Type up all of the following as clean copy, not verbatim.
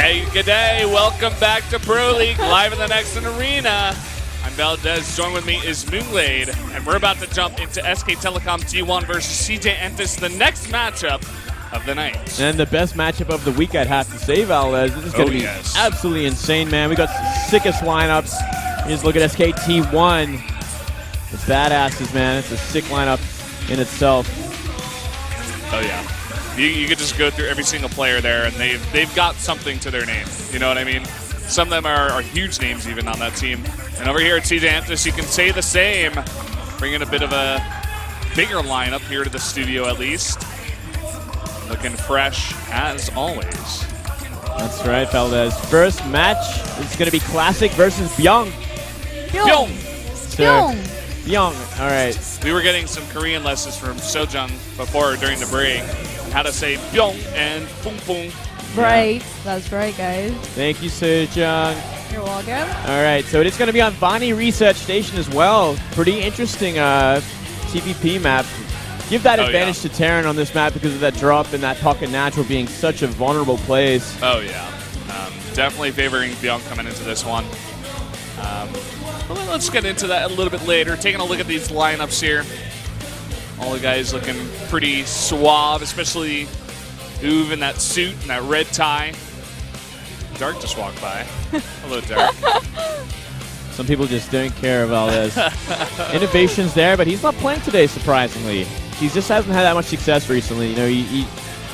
Good day. Welcome back to Pro League, live in the next arena. I'm Valdez. Join with me is Moonglade, and we're about to jump into SK Telecom T1 versus CJ Entus, the next matchup of the night. And the best matchup of the week, I'd have to say, Valdez. This is going to be absolutely insane, man. We got the sickest lineups. You just look at SKT1. The badasses, man. It's a sick lineup in itself. Oh, yeah. You could just go through every single player there, and they've got something to their name. You know what I mean? Some of them are huge names even on that team. And over here at CJ Entus, you can say the same. Bringing a bit of a bigger lineup here to the studio at least. Looking fresh as always. That's right, Valdez. First match is going to be Classic versus Bbyong. Bbyong! Bbyong, all right. We were getting some Korean lessons from Sojung before during the break. How to say Bbyong and Pung Pung. Right, that's right, guys. Thank you, Sojung. You're welcome. All right, so it is going to be on Vaani Research Station as well. Pretty interesting TVP map. Give that advantage to Terran on this map because of that drop and that pocket natural being such a vulnerable place. Oh, yeah. Definitely favoring Bbyong coming into this one. Well, let's get into that a little bit later. Taking a look at these lineups here. All the guys looking pretty suave, especially Uve in that suit and that red tie. Dark just walked by. Hello, Dark. Some people just don't care, Valdez. Innovation's there, but he's not playing today, surprisingly. He just hasn't had that much success recently. You know, he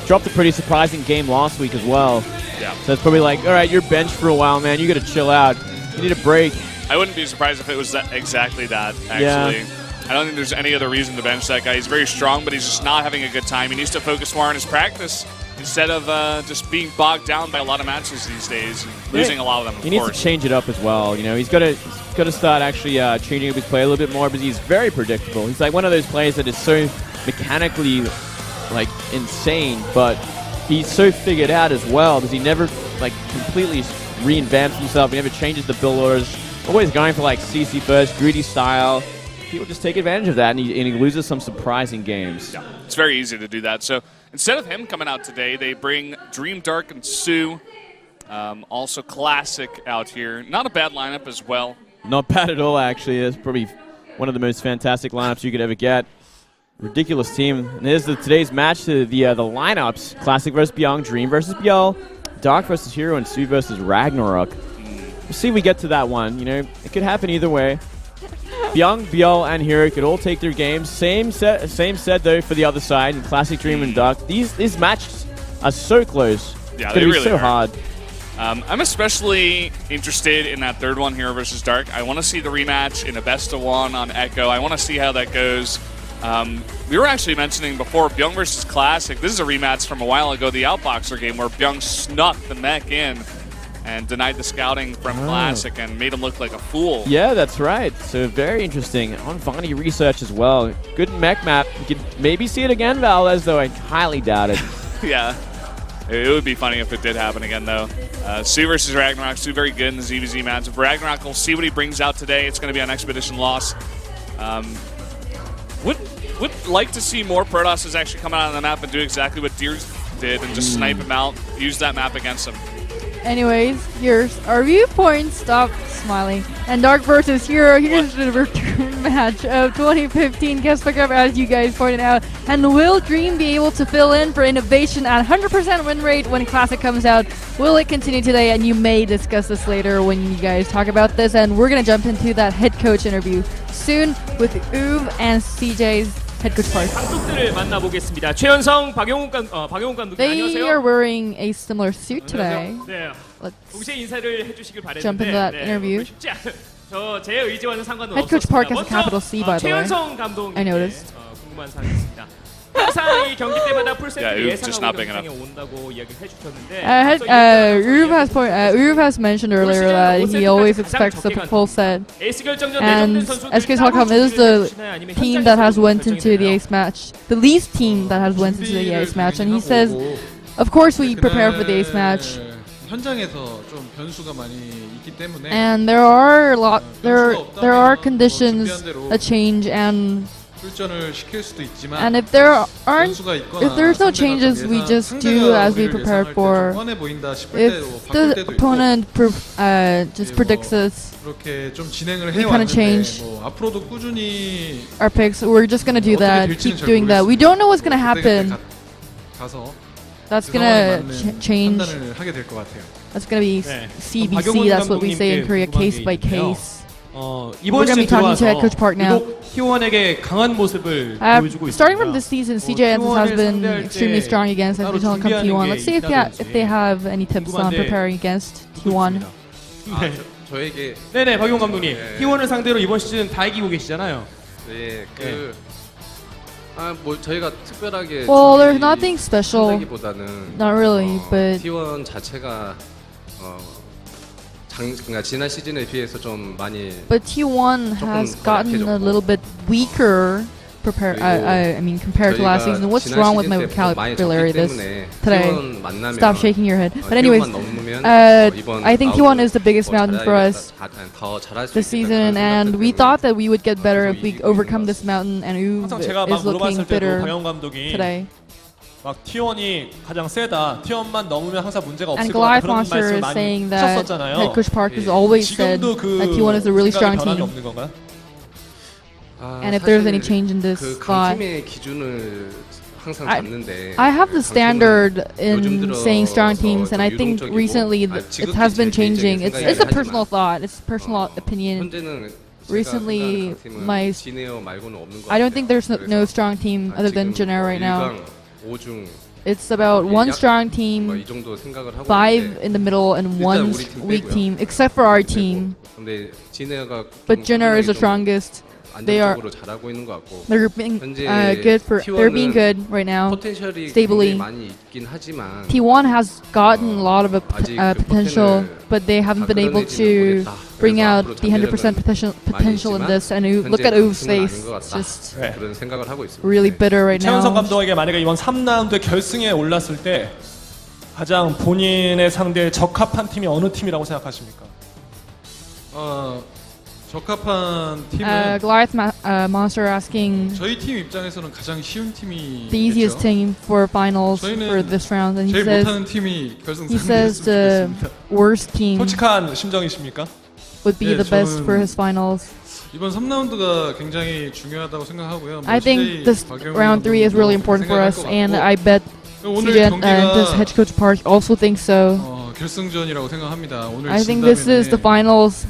dropped a pretty surprising game last week as well. Yeah. So it's probably like, all right, you're benched for a while, man. You got to chill out. You need a break. I wouldn't be surprised if it was exactly that, actually. Yeah. I don't think there's any other reason to bench that guy. He's very strong, but he's just not having a good time. He needs to focus more on his practice instead of just being bogged down by a lot of matches these days and losing a lot of them, of course. He needs to change it up as well. You know, he's got to start actually changing up his play a little bit more because he's very predictable. He's like one of those players that is so mechanically like insane, but he's so figured out as well because he never like completely reinvents himself. He never changes the build orders. Always going for like CC first, greedy style. People just take advantage of that, and he loses some surprising games. Yeah, it's very easy to do that. So instead of him coming out today, they bring Dream Dark and Sue. Also Classic out here. Not a bad lineup as well. Not bad at all, actually. It's probably one of the most fantastic lineups you could ever get. Ridiculous team. And here's today's match to the lineups. Classic versus Bbyong, Dream versus Bbyong, Dark versus Hero, and Sue versus Ragnarok. We'll see if we get to that one. You know, it could happen either way. Bbyong, Bbyong, and Hero could all take their games. Same set though for the other side. In Classic, Dream, and Dark. These matches are so close. Yeah, it's going to be so hard. I'm especially interested in that third one, Hero versus Dark. I want to see the rematch in a best-of-1 on Echo. I want to see how that goes. We were actually mentioning before Bbyong versus Classic. This is a rematch from a while ago, the Outboxer game, where Bbyong snuck the mech in and denied the scouting from Classic and made him look like a fool. Yeah, that's right. So very interesting. On Vaani Research as well. Good mech map. You could maybe see it again, Valdez, though I highly doubt it. Yeah. It would be funny if it did happen again, though. Sue versus Ragnarok. Sue very good in the ZVZ matchup. Ragnarok, we'll see what he brings out today. It's going to be an Expedition loss. Would like to see more Protosses actually come out on the map and do exactly what Deers did and just snipe him out, use that map against him. Anyways, here's our viewpoint. Stop smiling. And Dark versus Hero. Here's the return match of 2015 Guest Pickup, as you guys pointed out. And will Dream be able to fill in for Innovation at 100% win rate when Classic comes out? Will it continue today? And you may discuss this later when you guys talk about this. And we're going to jump into that head coach interview soon with Uve and CJ's head coach part. 감독들을 만나보겠습니다. 최현성, 박용훈 감독님 안녕하세요. They are wearing a similar suit today. 네. Let's 동시에 인사를 해주시길 바랬는데. jump into that interview. 제 의지와는 상관은 Head coach 없었습니다. Park has a capital C, by the way. 최현성 감독님. I noticed. 궁금한 사항이 있습니다. 항상 이 경기 때마다 풀세트를 not big 예상하고 온다고 이야기를 해주셨는데. Uve has mentioned earlier that he always expects a full set, and SK Telecom is the team that has went into the ace match, the least team that has went into the ace match, and he says, of course we prepare for the ace match. And there are conditions that change, and 출전을 시킬 수도 있지만 And if there aren't, 변수가 있거나 if there's no 상대가 changes, we 예상- just do 상대가 as we 우리를 prepare 예상할 때 for. 좀 뻔해 보인다 싶을 If 때도 바꿀 the 때도 있고 opponent just predicts us 그렇게 좀 진행을 we kinda 해왔는데 change 뭐 앞으로도 꾸준히 our picks, we're just gonna do 어떻게 that, 될지는 keep 잘 doing that. We don't know what's gonna 모르겠습니다. happen. 가서 That's 그 상황에 gonna 맞는 change. 판단을 하게 될 것 같아요. That's gonna be 네. CBC. That's what we say in Korea, 감독님께 case by 궁금한 게 case. 이번 We're gonna be 시즌 talking to 들어와서 head coach Park now. 유독 T1에게 강한 모습을 보여주고 있습니다. Starting from this season, CJ Ensis has been 상대할 extremely 때 strong against 따로 Telecom 준비하는 T1. 게 Let's see if they have any tips on 궁금한데 preparing against T1. 네. 저에게 네네 박용 감독님 네. T1을 상대로 이번 시즌 다 이기고 계시잖아요. 네, 뭐 저희가 특별하게 Well, there's nothing special. 보다는 Not really, but T1 자체가 그러니까 지난 시즌에 비해서 좀 많이 T1 has gotten a little bit weaker. I mean, compared to last season. What's wrong with my vocabulary today? Stop shaking your head. But anyways, I think T1 is the biggest mountain for us this season, and we thought that we would get better if we overcome this mountain, and 항상 제가 Uv 막 is looking 물어봤을 때도 bitter 박영 감독이 today. 막 T1이 가장 세다. T1만 넘으면 항상 문제가 And 없을 거다. Goliath 그런 Monster 말씀을 is 많이 saying that 하셨었잖아요. head coach Park has always said 지금도 그 that T1 is a really strong 생각에 변함이 team. 없는 건가요? And if there's any change in this 그 thought, 강팀의 기준을 항상 I- 잡는데 I have the standard 요즘 in 들어서 saying strong teams, and I think 유동적이고, recently it has been changing. It's a 생각이긴 personal 하지만, thought. It's a personal opinion. 현재는 Recently, my 지네어 말고는 없는 것 I don't 같아요. think there's no 그래서 strong team other than 지금 Jenner right now. 1강 5중 It's about one strong team, 이 정도 생각을 하고 5 in the middle, and one 우리 팀 weak 빼고요. team, except for our team. 근데 지네어가 But Jenner is the strongest. They are. 안정적으로 잘하고 있는 것 같고 They're being 현재 good for. They're being T1은 good right now. 포텐셜이 stably. 굉장히 많이 있긴 하지만 T1 has gotten a lot of 아직 그 potential, 포텐을 but they haven't been able 끌어내지는 to 못했다. bring 그래서 out 앞으로 the 100% 장기력은 potential in 많이 this. And 있지만 look at 현재 U's 그 face. 팀은 아닌 것 It's 같다. just 네. 그런 생각을 하고 있습니다. really 네. bitter right 최현성 now. 감독에게 만약에 이번 3라운드 결승에 올랐을 때 가장 본인의 상대에 적합한 팀이 어느 팀이라고 생각하십니까? 적합한 팀은 Goliath Monster asking 저희 팀 입장에서는 가장 쉬운 팀이 the easiest team for finals 저희는 for this round, and 제일 못하는 팀이 결승 he says the 상대였으면 좋겠습니다. worst team 솔직한 심정이십니까? would be 네, the best 저는 for his finals. 이번 3라운드가 굉장히 중요하다고 생각하고요. I think this round 3 is really important for us, and I bet 오늘 CJ and this 경기가 head coach Park also thinks so. 결승전이라고 생각합니다. 오늘 I think this is the finals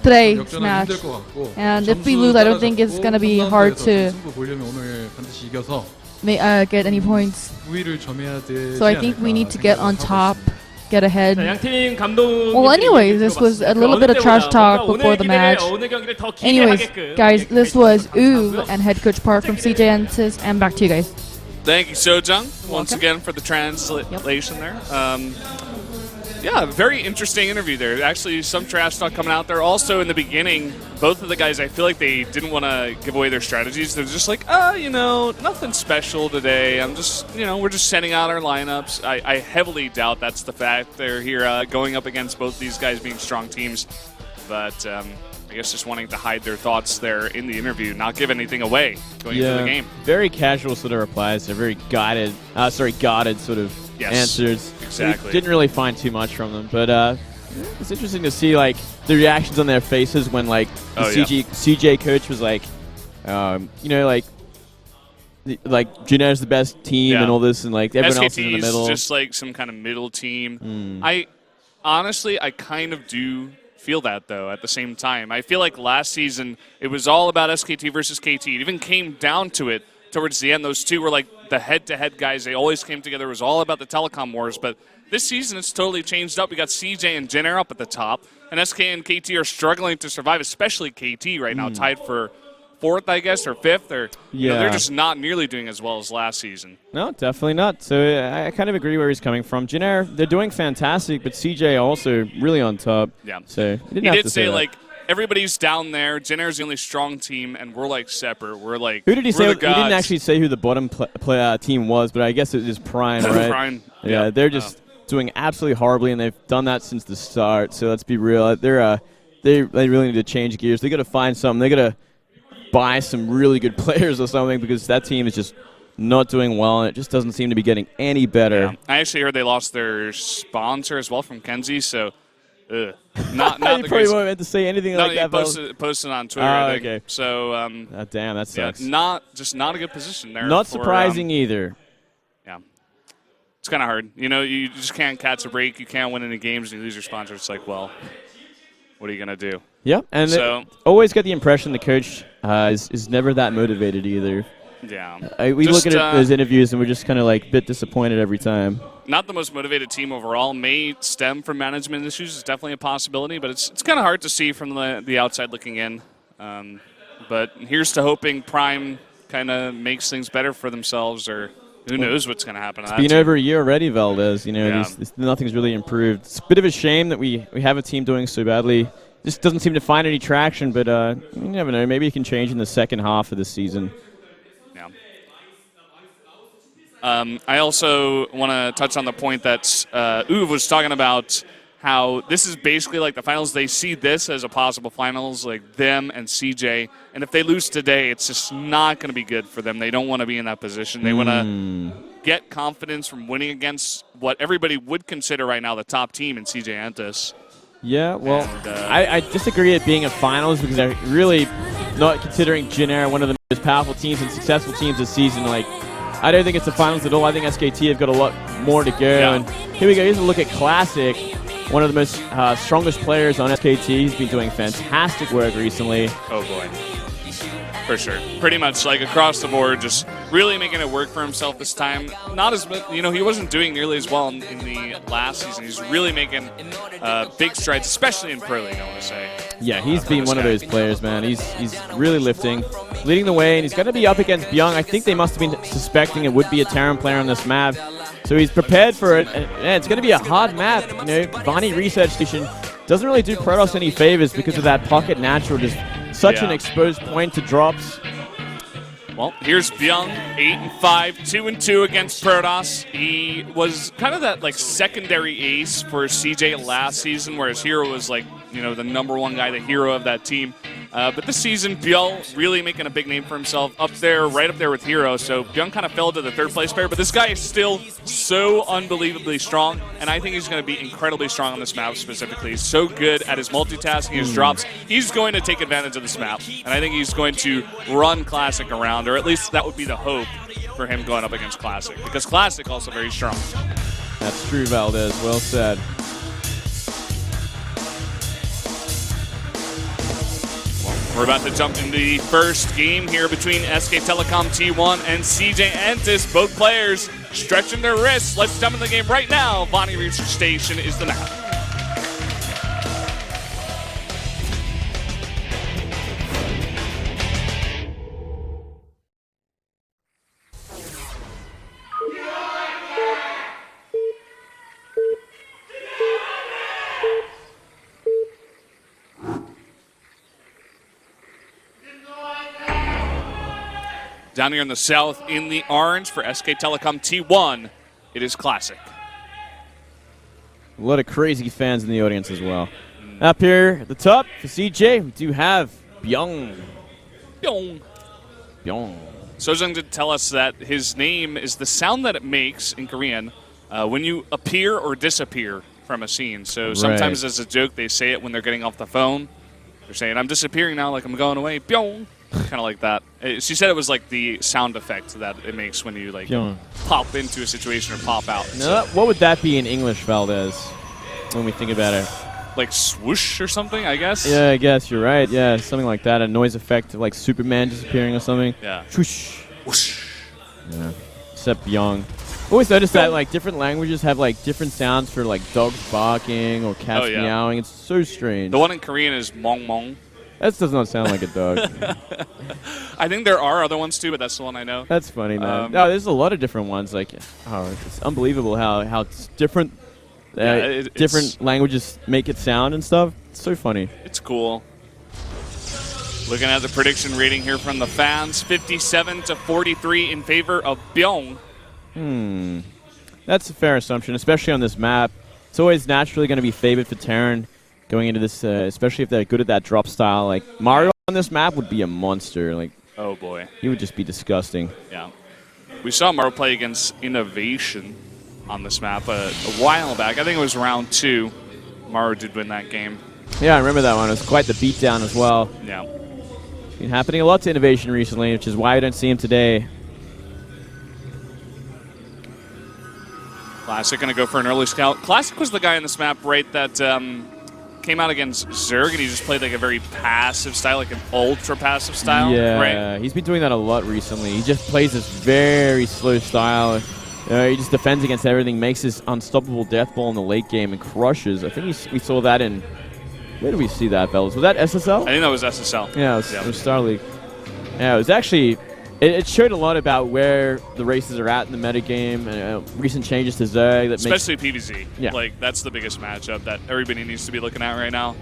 today match. 힘들 것 같고 And if we lose, I don't think it's gonna be hard to 승부 보려면 오늘 반드시 이겨서 get any points. 우위를 점해야 되지 So I think we need to get on top, get ahead. 자, 양팀 감독. Well, anyway, this was a little bit of trash talk before the match. Anyways, guys, this was Uv and head coach Park from CJ Ensis, and back to you guys. Thank you, Sojung, once welcome. again for the translation there. Yeah, very interesting interview there. Actually, some trash talk coming out there. Also, in the beginning, both of the guys, I feel like they didn't want to give away their strategies. They're just like, nothing special today. I'm just, we're just sending out our lineups. I heavily doubt that's the fact. They're here going up against both these guys being strong teams. But I guess just wanting to hide their thoughts there in the interview, not give anything away going into the game. Very casual sort of replies. They're very guarded sort of answers. Exactly. We didn't really find too much from them, but it's interesting to see like the reactions on their faces when like the CJ coach was like, like Junair's the best team and all this, and like everyone else is in the middle. SKT is just like some kind of middle team. I honestly kind of do feel that though at the same time. I feel like last season it was all about SKT versus KT. It even came down to it towards the end. Those two were like the head-to-head guys. They always came together. It was all about the telecom wars. But this season it's totally changed up. We got CJ and Jenner up at the top, and SK and KT are struggling to survive, especially KT right now, tied for 4th, I guess, or 5th. Or they're just not nearly doing as well as last season. No, definitely not. So I kind of agree where he's coming from. Jenner, they're doing fantastic, but CJ also really on top. Yeah. So he did say like, everybody's down there. Jenner's the only strong team, and we're like separate. We're like who did he say? He gods. didn't actually say who the bottom team was, but I guess it is Prime, right? Prime. Yeah, they're just doing absolutely horribly, and they've done that since the start. So let's be real. They really need to change gears. They got to find something. They got to buy some really good players or something, because that team is just not doing well, and it just doesn't seem to be getting any better. Yeah. I actually heard they lost their sponsor as well from Kenzie, so not You the probably weren't meant to say anything like that. Posted on Twitter. Oh, I think. okay. So damn, that sucks. Yeah, not a good position there. Not for, surprising either. Yeah. It's kind of hard. You know, you just can't catch a break. You can't win any games and you lose your sponsor. It's like, well, what are you going to do? Yeah, and So- always get the impression the coach is never that motivated either. Yeah. We Just, look at those interviews and we're just kind of like a bit disappointed every time. Not the most motivated team overall. May stem from management issues. It's definitely a possibility, but it's kind of hard to see from the outside looking in. But here's to hoping Prime kind of makes things better for themselves, or who knows what's going to happen. It's been over a year already, Valdez. You know, nothing's really improved. It's a bit of a shame that we have a team doing so badly. Just doesn't seem to find any traction, but you never know. Maybe it can change in the second half of the season. Yeah. I also want to touch on the point that Uwe was talking about, how this is basically like the finals. They see this as a possible finals, like them and CJ. And if they lose today, it's just not going to be good for them. They don't want to be in that position. They want to get confidence from winning against what everybody would consider right now the top team in CJ Antis. Yeah, well, And, I disagree it being a finals, because they're really not considering Jin Air one of the most powerful teams and successful teams this season. Like, I don't think it's a finals at all. I think SKT have got a lot more to go. Yeah. And here we go. Here's a look at Classic. One of the most strongest players on SKT. He's been doing fantastic work recently. Oh, boy. For sure. Pretty much like across the board, just really making it work for himself this time. Not as much, you know, he wasn't doing nearly as well in the last season. He's really making big strides, especially in Pro League, I want to say. Yeah, he's been one of those players, man. He's really lifting, leading the way, and he's going to be up against Bbyong. I think they must have been suspecting it would be a Terran player on this map. So he's prepared for it. And it's going to be a hard map. You know, Vaani Research Station doesn't really do Protoss any favors because of that pocket natural. Just such an exposed point to drops. Well, here's Bbyong, 8-5, 2-2 against Protoss. He was kind of that like secondary ace for CJ last season, whereas Hero was like, you know, the #1 guy, the hero of that team. But this season, Bbyong really making a big name for himself, up there, right up there with Hero. So Bbyong kind of fell to the third place pair, but this guy is still so unbelievably strong, and I think he's going to be incredibly strong on this map specifically. He's so good at his multitasking, his drops. He's going to take advantage of this map, and I think he's going to run Classic around, or at least that would be the hope for him going up against Classic, because Classic also very strong. That's true, Valdez. Well said. We're about to jump into the first game here between SK Telecom T1 and CJ Antis. Both players stretching their wrists. Let's jump in the game right now. Vaani Research Station is the map. Down here in the south in the orange for SK Telecom T1, it is Classic. A lot of crazy fans in the audience as well. Up here at the top for CJ, we do have Bbyong. Bbyong. Sojung did tell us that his name is the sound that it makes in Korean when you appear or disappear from a scene. So sometimes as a joke, they say it when they're getting off the phone. They're saying, "I'm disappearing now, like I'm going away." Bbyong. Kind of like that. She said it was like the sound effect that it makes when you like pop into a situation or pop out. Now, what would that be in English, Valdez, when we think about it? Like swoosh or something, I guess? Yeah, I guess you're right. Yeah, something like that. A noise effect of like Superman disappearing or something. Yeah. Swoosh. Whoosh. Yeah. Except Bbyong. Always noticed that like different languages have like different sounds for like dogs barking or cats meowing. It's so strange. The one in Korean is mong mong. That does not sound like a dog. I think there are other ones too, but that's the one I know. That's funny, man. No, there's a lot of different ones. Like, it's unbelievable how it's different. Different languages make it sound and stuff. It's so funny. It's cool. Looking at the prediction rating here from the fans, 57-43 in favor of Bbyong. That's a fair assumption, especially on this map. It's always naturally going to be favored for Terran going into this, especially if they're good at that drop style. Like Mario on this map would be a monster. Like, Oh boy. he would just be disgusting. Yeah. We saw Maru play against Innovation on this map a while back. I think it was round 2. Maru did win that game. Yeah, I remember that one. It was quite the beatdown as well. Yeah. Been happening a lot to Innovation recently, which is why I don't see him today. Classic going to go for an early scout. Classic was the guy in this map, right, that came out against Zerg, and he just played like a very passive style, like an ultra-passive style, Yeah, right? he's been doing that a lot recently. He just plays this very slow style. He just defends against everything, makes his unstoppable death ball in the late game, and crushes. I think we saw that in... Where did we see that, fellas? Was that SSL? I think that was SSL. Yeah, it was Star League. Yeah, it was actually... It showed a lot about where the races are at in the metagame, and recent changes to Zerg. That Especially PvZ. Yeah. Like, that's the biggest matchup that everybody needs to be looking at right now.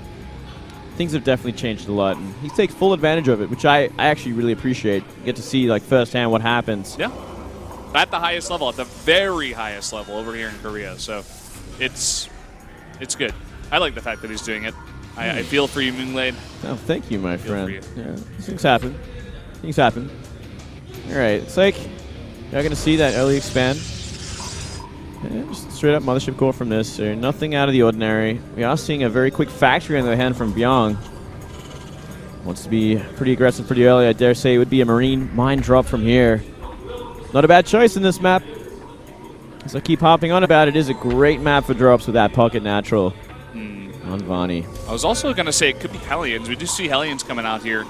things have definitely changed a lot, and he takes full advantage of it, which I actually really appreciate. You get to see like firsthand what happens. Yeah. At the highest level, at the very highest level over here in Korea. So it's good. I like the fact that he's doing it. I feel for you, Moonglade. Oh, thank you, my Feel for friend. you. Yeah, these things happen. Things happen. All right, it's like you're going to see that early expand. Yeah, just straight up Mothership core from this. So nothing out of the ordinary. We are seeing a very quick factory on the hand from Bbyong. Wants to be pretty aggressive pretty early. I dare say it would be a Marine mine drop from here. Not a bad choice in this map. As I keep hopping on about it, is a great map for drops with that pocket natural on Vaani. I was also going to say it could be Hellions. We do see Hellions coming out here.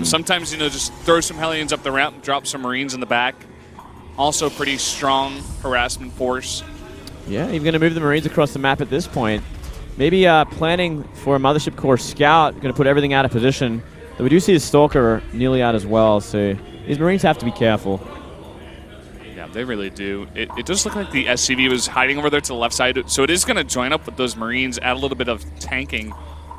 Sometimes, just throw some Hellions up the ramp, drop some Marines in the back. Also pretty strong harassment force. Yeah, even going to move the Marines across the map at this point. Maybe planning for a Mothership Core Scout, going to put everything out of position. But we do see a Stalker nearly out as well, so these Marines have to be careful. Yeah, they really do. It does look like the SCV was hiding over there to the left side, so it is going to join up with those Marines, add a little bit of tanking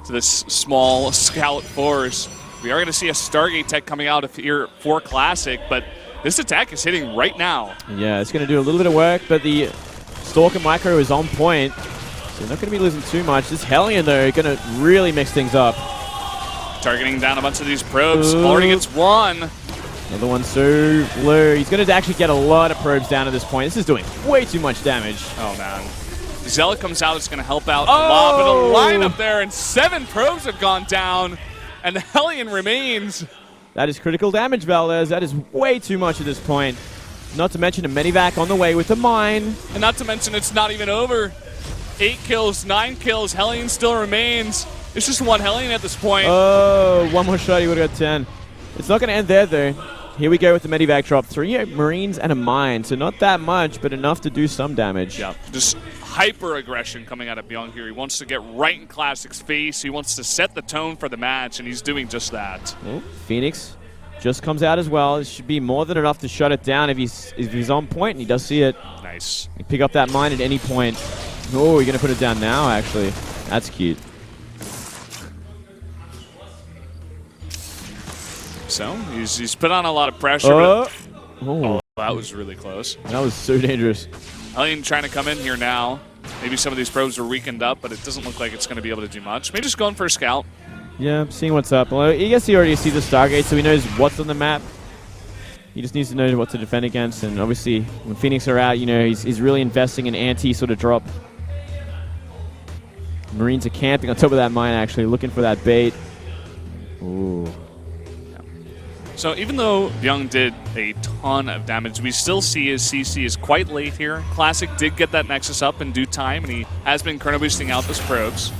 to this small Scout force. We are going to see a Stargate tech coming out of here for Classic, but this attack is hitting right now. Yeah, it's going to do a little bit of work, but the Stalker Micro is on point, so they're not going to be losing too much. This Hellion, though, going to really mix things up. Targeting down a bunch of these probes. Already gets one. Another one so low. He's going to actually get a lot of probes down at this point. This is doing way too much damage. Oh, man. Zealot comes out. It's going to help out a lot, but a line up there, and 7 probes have gone down, and the Hellion remains. That is critical damage, Valdez. That is way too much at this point. Not to mention a Medivac on the way with the mine. And not to mention it's not even over. 8 kills, 9 kills. Hellion still remains. It's just one Hellion at this point. Oh, one more shot, he would have got 10. It's not going to end there, though. Here we go with the Medivac drop. 3 Marines and a mine, so not that much, but enough to do some damage. Yeah, just hyper-aggression coming out of Bbyong here. He wants to get right in Classic's face. He wants to set the tone for the match, and he's doing just that. Oh, Phoenix just comes out as well. It should be more than enough to shut it down if he's on point, and he does see it. Nice. He pick up that mine at any point. Oh, you're going to put it down now, actually. That's cute. So, he's put on a lot of pressure. Oh, That was really close. that was so dangerous. Hellion trying to come in here now. Maybe some of these probes are weakened up, but it doesn't look like it's going to be able to do much. Maybe just going for a scout. Yeah, seeing what's up. Well, I guess he already sees the Stargate, so he knows what's on the map. He just needs to know what to defend against, and obviously, when Phoenix are out, he's really investing in anti sort of drop. Marines are camping on top of that mine, actually, looking for that bait. Ooh. So even though Bbyong did a ton of damage, we still see his CC is quite late here. Classic did get that Nexus up in due time, and he has been chrono boosting out those probes.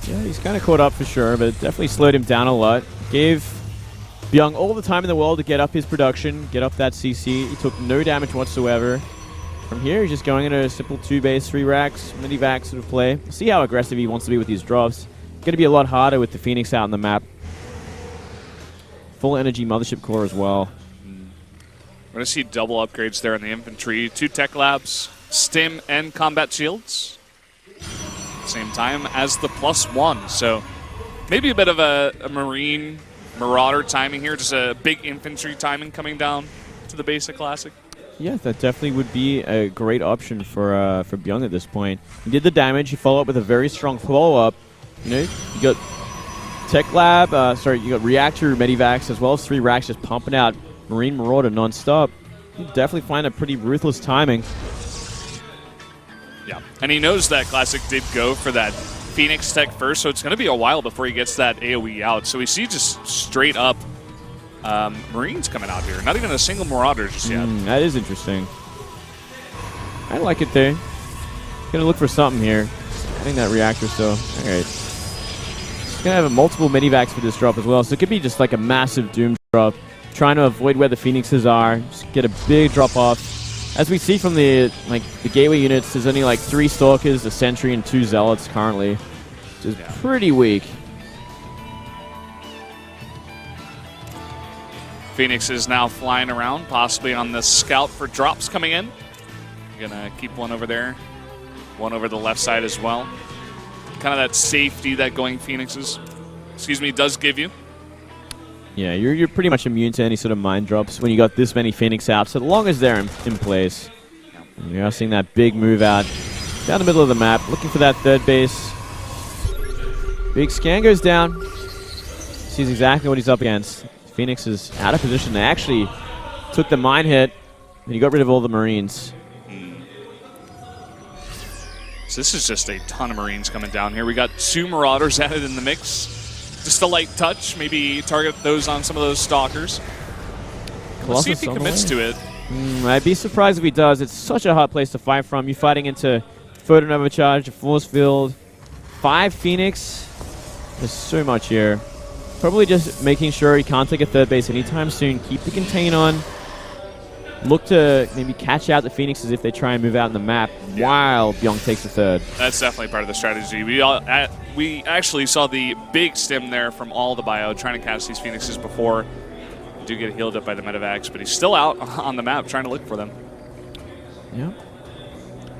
Yeah, he's kind of caught up for sure, but it definitely slowed him down a lot. Gave Bbyong all the time in the world to get up his production, get up that CC. He took no damage whatsoever. From here, he's just going into a simple 2-base, 3 racks, mini-vac sort of play. We'll see how aggressive he wants to be with these drops. Going to be a lot harder with the Phoenix out on the map. Full energy Mothership Core as well. We're going to see double upgrades there in the infantry. 2 tech labs, stim, and combat shields. Same time as the +1. So maybe a bit of a Marine Marauder timing here. Just a big infantry timing coming down to the basic Classic. Yeah, that definitely would be a great option for Bbyong at this point. He did the damage. He followed up with a very strong follow-up. You got Tech Lab, you got Reactor, Medivacs, as well as 3 racks just pumping out Marine Marauder non-stop. You definitely find a pretty ruthless timing. Yeah, and he knows that Classic did go for that Phoenix Tech first, so it's going to be a while before he gets that AoE out. So we see just straight up Marines coming out here. Not even a single Marauder just yet. That is interesting. I like it there. Gonna look for something here. I think that Reactor still. Alright. He's gonna have multiple Medivacs for this drop as well, so it could be just like a massive Doom drop. Trying to avoid where the Phoenixes are. Just get a big drop off. As we see from the gateway units, there's only like 3 Stalkers, a Sentry, and 2 Zealots currently. Which is pretty weak. Phoenix is now flying around, possibly on the scout for drops coming in. Gonna keep one over there, one over the left side as well. Kind of that safety that going Phoenixes, does give you. Yeah, you're pretty much immune to any sort of mine drops when you got this many Phoenix out, so long as they're in place. And we are seeing that big move out down the middle of the map, looking for that third base. Big scan goes down. Sees exactly what he's up against. Phoenix is out of position. They actually took the mine hit, and he got rid of all the Marines. So this is just a ton of Marines coming down here. We got 2 Marauders added in the mix. Just a light touch, maybe target those on some of those Stalkers. Let's see if he commits to it. I'd be surprised if he does. It's such a hard place to fight from. You're fighting into Photon Overcharge, a Force Field, 5 Phoenix. There's so much here. Probably just making sure he can't take a third base anytime soon. Keep the contain on. Look to maybe catch out the Phoenixes if they try and move out in the map while Bbyong takes the third. That's definitely part of the strategy. We actually saw the big stim there from all the bio trying to catch these Phoenixes before. Do get healed up by the Medivacs, but he's still out on the map trying to look for them. Yeah.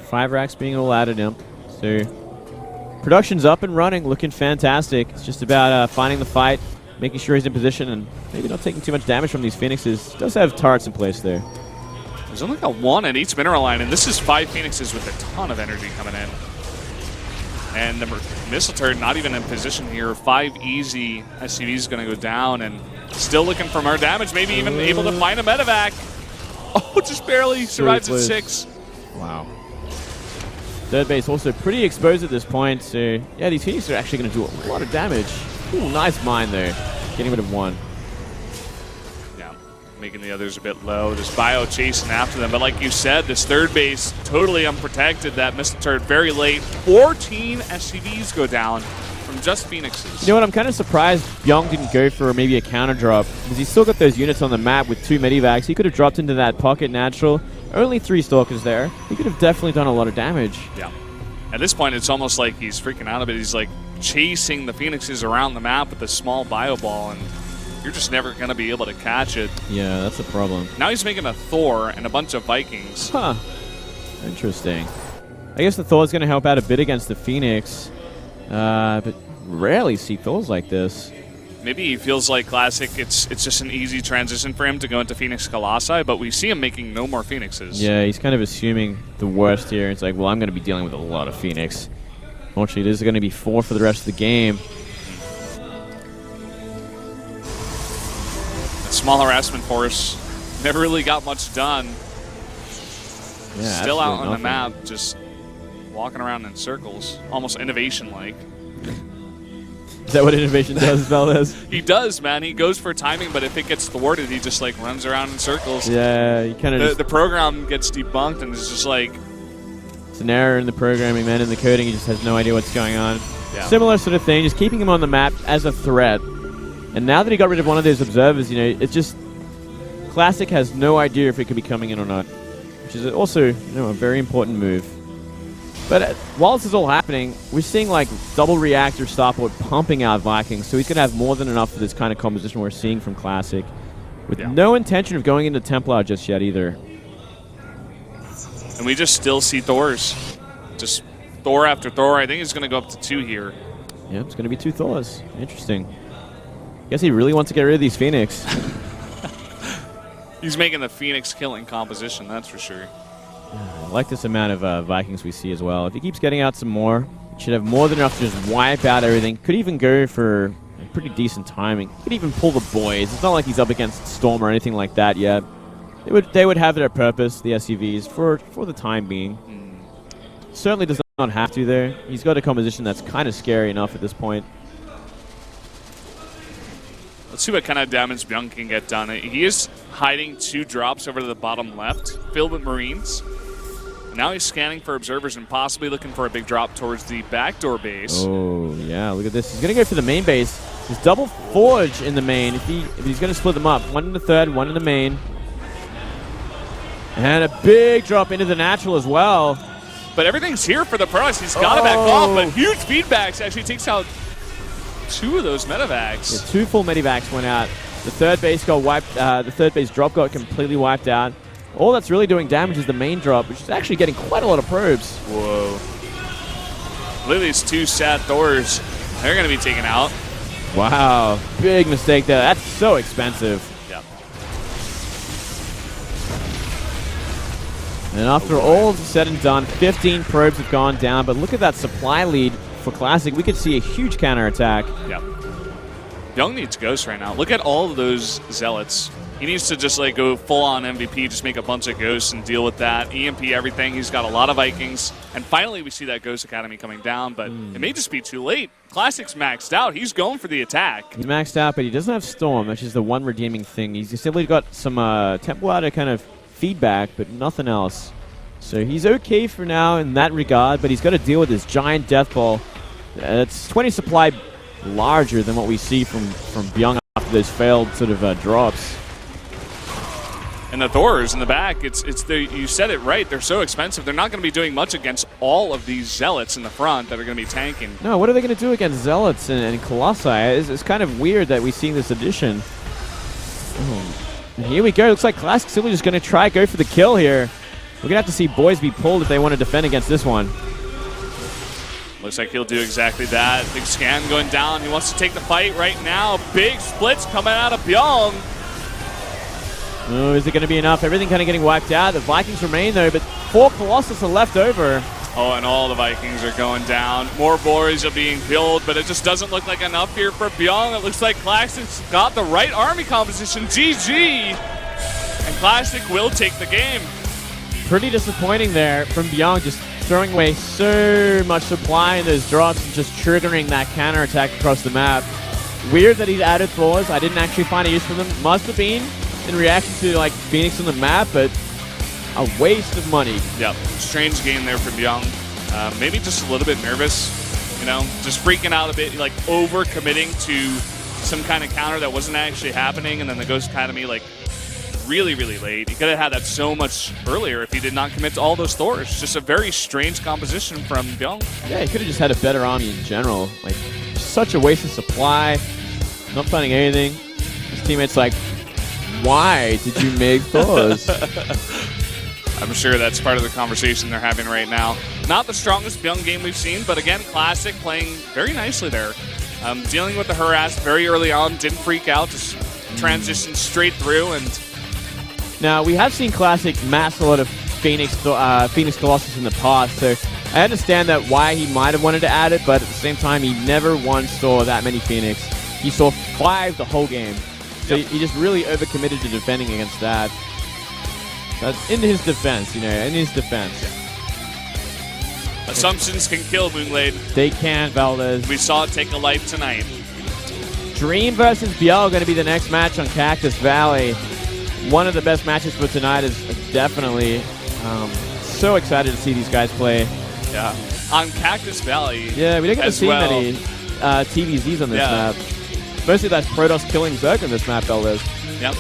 5 racks being all added in. So production's up and running, looking fantastic. It's just about finding the fight, making sure he's in position, and maybe not taking too much damage from these Phoenixes. Does have turrets in place there. There's only got 1 at each mineral line, and this is 5 Phoenixes with a ton of energy coming in. And the missile turret not even in position here. 5 easy SCVs going to go down, and still looking for more damage. Maybe even able to find a Medivac. Oh, just barely survives at 6. Wow. Third base also pretty exposed at this point, so yeah, these Phoenixes are actually going to do a lot of damage. Ooh, nice mine there. Getting rid of 1. Yeah, making the others a bit low. This bio chasing after them, but like you said, this third base totally unprotected. That missile turret very late. 14 SCVs go down from just Phoenixes. You know what, I'm kind of surprised Bbyong didn't go for maybe a counter drop, because he's still got those units on the map with 2 Medivacs. He could have dropped into that pocket natural. Only 3 Stalkers there. He could have definitely done a lot of damage. Yeah. At this point, it's almost like he's freaking out of it. He's like chasing the Phoenixes around the map with a small bio ball, and you're just never going to be able to catch it. Yeah, that's a problem. Now he's making a Thor and a bunch of Vikings. Huh. Interesting. I guess the Thor's going to help out a bit against the Phoenix, but rarely see Thors like this. Maybe he feels like Classic, it's just an easy transition for him to go into Phoenix Colossi, but we see him making no more Phoenixes. Yeah, he's kind of assuming the worst here. It's like, well, I'm going to be dealing with a lot of Phoenix. Fortunately, this is going to be 4 for the rest of the game. The small harassment force never really got much done. Yeah, still out on nothing. the map, just walking around in circles, almost innovation-like. Is that what innovation does, Valdez? He does, man. He goes for timing, but if it gets thwarted, he just like runs around in circles. Yeah, you kind of the program gets debunked, and it's just like it's an error in the programming, man. In the coding, he just has no idea what's going on. Yeah. Similar sort of thing, just keeping him on the map as a threat. And now that he got rid of one of those observers, you know, it's just Classic has no idea if it could be coming in or not, which is also, you know, a very important move. But while this is all happening, we're seeing like double reactor starport pumping out Vikings, so he's going to have more than enough for this kind of composition we're seeing from Classic, with no intention of going into Templar just yet either. And we just still see Thors. Just Thor after Thor. I think he's going to go up to 2 here. Yeah, it's going to be 2 Thors. Interesting. Guess he really wants to get rid of these Phoenix. He's making the Phoenix killing composition, that's for sure. I like this amount of Vikings we see as well. If he keeps getting out some more, he should have more than enough to just wipe out everything. Could even go for pretty decent timing. He could even pull the boys. It's not like he's up against Storm or anything like that yet. They would have their purpose, the SUVs, for the time being. Certainly does not have to there. He's got a composition that's kind of scary enough at this point. Let's see what kind of damage Bbyong can get done. He is hiding 2 drops over to the bottom left, filled with Marines. Now he's scanning for observers and possibly looking for a big drop towards the backdoor base. Oh, yeah, look at this. He's going to go for the main base. There's double forge in the main if he's going to split them up. 1 in the third, 1 in the main. And a big drop into the natural as well. But everything's here for the Pros. He's got to back off, but huge feedbacks actually takes out 2 of those medevacs. Yeah, 2 full medevacs went out. The third base got wiped. The third base drop got completely wiped out. All that's really doing damage is the main drop, which is actually getting quite a lot of probes. Whoa. Look at these 2 sad Thors. They're going to be taken out. Wow. Big mistake there. That's so expensive. Yep. And after all said and done, 15 probes have gone down, but look at that supply lead for Classic. We could see a huge counterattack. Yep. Bbyong needs Ghost right now. Look at all of those Zealots. He needs to just like go full-on MVP, just make a bunch of Ghosts and deal with that. EMP everything. He's got a lot of Vikings. And finally we see that Ghost Academy coming down, but it may just be too late. Classic's maxed out. He's going for the attack. He's maxed out, but he doesn't have Storm, which is the one redeeming thing. He's simply got some Temple Ladder kind of feedback, but nothing else. So he's okay for now in that regard, but he's got to deal with this giant Death Ball. It's 20 supply larger than what we see from Bbyong after those failed sort of drops. And the Thors in the back, you said it right, they're so expensive. They're not going to be doing much against all of these Zealots in the front that are going to be tanking. No, what are they going to do against Zealots and Colossi? It's kind of weird that we see this addition. And here we go. Looks like Classic simply just going to try go for the kill here. We're going to have to see boys be pulled if they want to defend against this one. Looks like he'll do exactly that. Big scan going down. He wants to take the fight right now. Big splits coming out of Bbyong. Oh, is it going to be enough? Everything kind of getting wiped out. The Vikings remain, though, but 4 Colossus are left over. Oh, and all the Vikings are going down. More boys are being killed, but it just doesn't look like enough here for Bbyong. It looks like Classic's got the right army composition. GG! And Classic will take the game. Pretty disappointing there from Bbyong, just throwing away so much supply in those drops and just triggering that counterattack across the map. Weird that he's added Thors. I didn't actually find a use for them. Must have been in reaction to like Phoenix on the map, but a waste of money. Yep, strange game there for Bbyong. Maybe just a little bit nervous, you know, just freaking out a bit, like over committing to some kind of counter that wasn't actually happening, and then the Ghost Academy like really, really late. He could have had that so much earlier if he did not commit to all those Thors. Just a very strange composition from Bbyong. Yeah, he could have just had a better army in general. Like, such a waste of supply, not finding anything. His teammates like, why did you make Thors? I'm sure that's part of the conversation they're having right now. Not the strongest Bbyong game we've seen, but again, Classic playing very nicely there. Dealing with the harass very early on, didn't freak out, just transitioned straight through. And now, we have seen Classic mass a lot of Phoenix Colossus in the past, so I understand that why he might have wanted to add it, but at the same time, he never once saw that many Phoenix. He saw 5 the whole game. So he just really overcommitted to defending against that. That's in his defense, you know, in his defense. Assumptions can kill, Moonglade. They can, Valdez. We saw it take a life tonight. Dream versus Bbyong going to be the next match on Cactus Valley. One of the best matches for tonight is definitely so excited to see these guys play. Yeah. On Cactus Valley. Yeah, we don't get to see many TVZs on this map. Mostly that's Protoss killing Zerg on this map, Valdez. Yep.